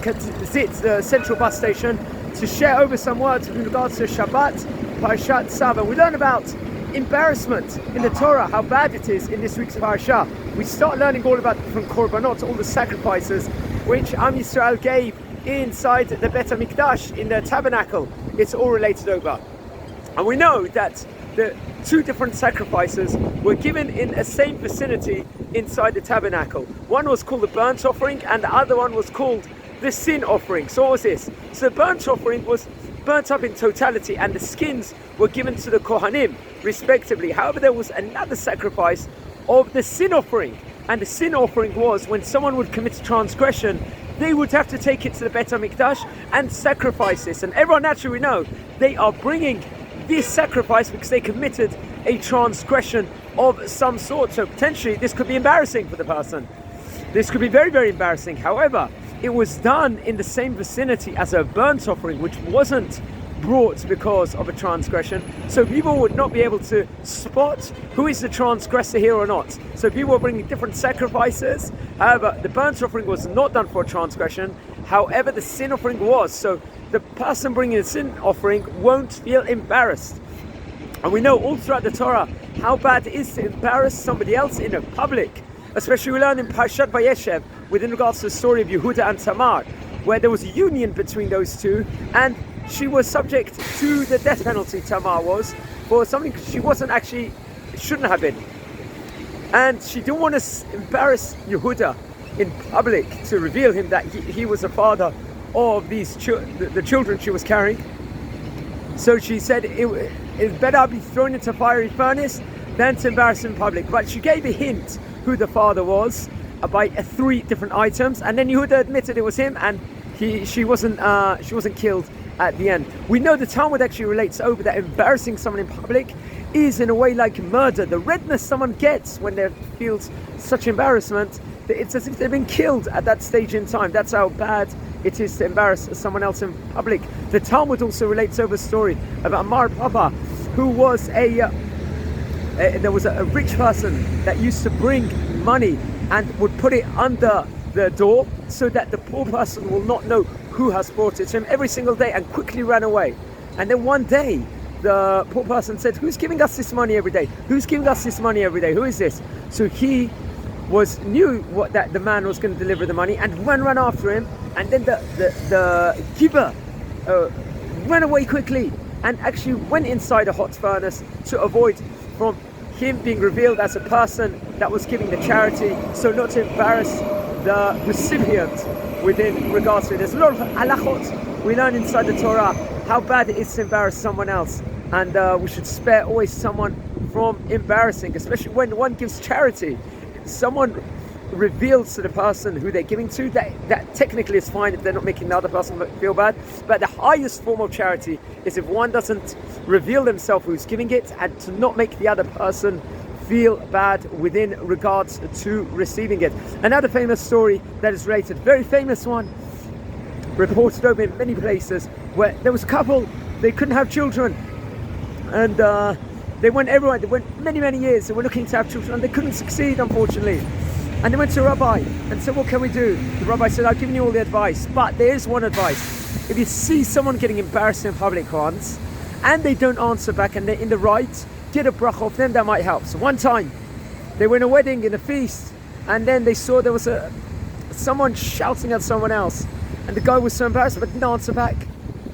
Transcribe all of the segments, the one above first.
the central bus station, to share over some words in regards to Shabbat, Parshat Tzav. And we learn about embarrassment in the Torah, how bad it is in this week's Parshah. We start learning all about different korbanot, all the sacrifices which Am Yisrael gave inside the Bet HaMikdash, in the Tabernacle. It's all related over. And we know that the two different sacrifices were given in a same vicinity inside the Tabernacle. One was called the burnt offering and the other one was called the sin offering. So what was this? So the burnt offering was burnt up in totality and the skins were given to the Kohanim respectively. However, there was another sacrifice of the sin offering, and the sin offering was when someone would commit a transgression, they would have to take it to the Bet HaMikdash and sacrifice this. And everyone naturally know they are bringing this sacrifice because they committed a transgression of some sort. So potentially this could be embarrassing for the person. This could be very, very embarrassing. However, it was done in the same vicinity as a burnt offering, which wasn't brought because of a transgression. So people would not be able to spot who is the transgressor here or not. So people were bringing different sacrifices. However, the burnt offering was not done for a transgression. However, the sin offering was. So the person bringing the sin offering won't feel embarrassed. And we know all throughout the Torah how bad it is to embarrass somebody else in a public. Especially we learn in Parshat Vayeshev within regards to the story of Yehuda and Tamar, where there was a union between those two, and she was subject to the death penalty, Tamar was, for something she shouldn't have been. And she didn't want to embarrass Yehuda in public to reveal him that he was the father of these the children she was carrying. So she said it's better I'd be thrown into a fiery furnace than to embarrass him in public. But she gave a hint who the father was by 3 different items, and then Yehuda admitted it was him, and she wasn't killed at the end. We know the Talmud actually relates over that embarrassing someone in public is in a way like murder. The redness someone gets when they feel such embarrassment, it's as if they've been killed at that stage in time. That's how bad it is to embarrass someone else in public. The Talmud also relates over a story about Mar Papa, who was there was a rich person that used to bring money and would put it under the door so that the poor person will not know who has brought it to him every single day, and quickly ran away. And then one day the poor person said, "Who's giving us this money every day? Who's giving us this money every day? Who is this?" So he knew that the man was going to deliver the money, and ran after him. And then the giver ran away quickly and actually went inside a hot furnace to avoid from him being revealed as a person that was giving the charity, so not to embarrass the recipient within regards to it. There's a lot of halachot we learn inside the Torah how bad it is to embarrass someone else, and we should spare always someone from embarrassing, especially when one gives charity. Someone reveals to the person who they're giving to, that technically is fine if they're not making the other person feel bad, but the highest form of charity is if one doesn't reveal themselves who's giving it, and to not make the other person feel bad within regards to receiving it. Another famous story that is related, very famous one, reported over in many places, where there was a couple, they couldn't have children, and they went everywhere, they went many years, they were looking to have children and they couldn't succeed, unfortunately. And they went to a rabbi and said, "What can we do?" The rabbi said, "I've given you all the advice, but there is one advice. If you see someone getting embarrassed in public once and they don't answer back and they're in the right, get a bracha off them, that might help." So one time they were in a wedding, in a feast, and then they saw there was someone shouting at someone else, and the guy was so embarrassed but didn't answer back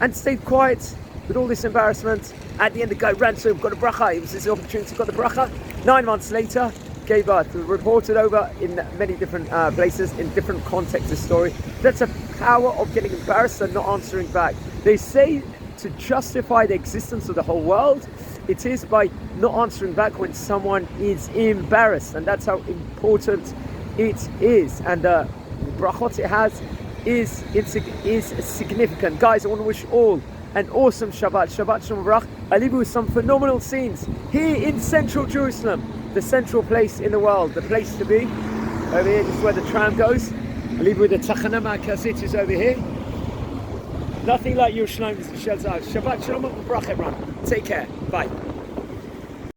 and stayed quiet with all this embarrassment. At the end the guy ran to him, got a bracha. It was his opportunity, got the bracha. 9 months later gave birth. Reported over in many different places, in different contexts, this story. That's a power of getting embarrassed and not answering back. They say to justify the existence of the whole world, it is by not answering back when someone is embarrassed, and that's how important it is. And the brachot it has is significant. Guys, I want to wish all an awesome Shabbat Shalom. I leave you with some phenomenal scenes here in central Jerusalem, the central place in the world, the place to be. Over here, this is where the tram goes. I leave you with the Tachana Markazit is over here. Nothing like Yerushalayim. Shabbat Shalom, everyone. Take care. Bye.